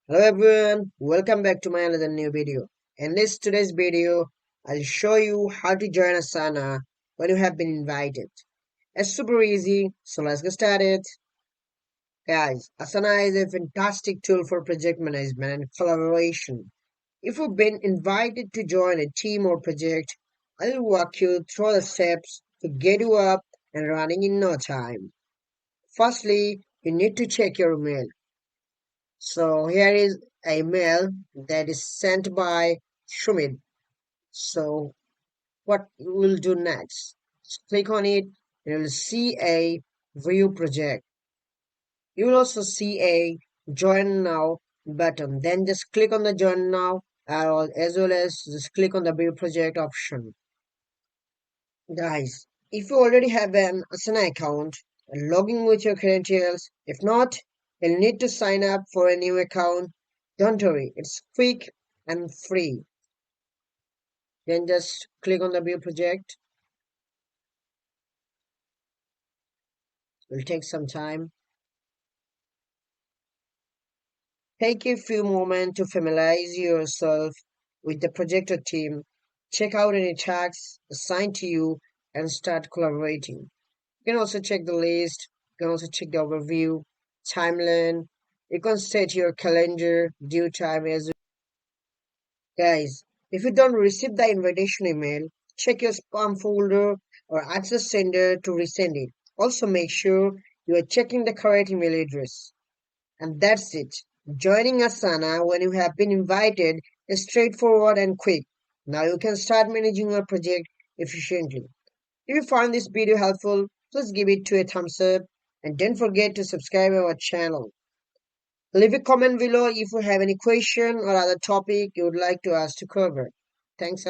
Hello everyone, welcome back to my another new video. In this today's video, I'll show you how to join Asana when you have been invited. It's super easy, so let's get started. Guys, Asana is a fantastic tool for project management and collaboration. If you've been invited to join a team or project, I'll walk you through the steps to get you up and running in no time. Firstly, you need to check your email. So here is a mail that is sent by Shumid. So what you will do next? Just click on it and you will see a view project. You will also see a join now button. Then just click on the join now as well as just click on the view project option. Guys, if you already have an Asana account, log in with your credentials. If not, you'll need to sign up for a new account. Don't worry, it's quick and free. Then just click on the view project. It will take some time. Take a few moments to familiarize yourself with the project or team. Check out any tasks assigned to you and start collaborating. You can also check the list. You can also check the overview, timeline. You can set your calendar, due time as well. Guys, if you don't receive the invitation email, check your spam folder or ask the sender to resend it. Also make sure you are checking the correct email address. And that's it. Joining Asana when you have been invited is straightforward and quick. Now you can start managing your project efficiently. If you found this video helpful, please give it to a thumbs up and don't forget to subscribe our channel. Leave a comment below if you have any question or other topic you would like to us to cover. Thanks.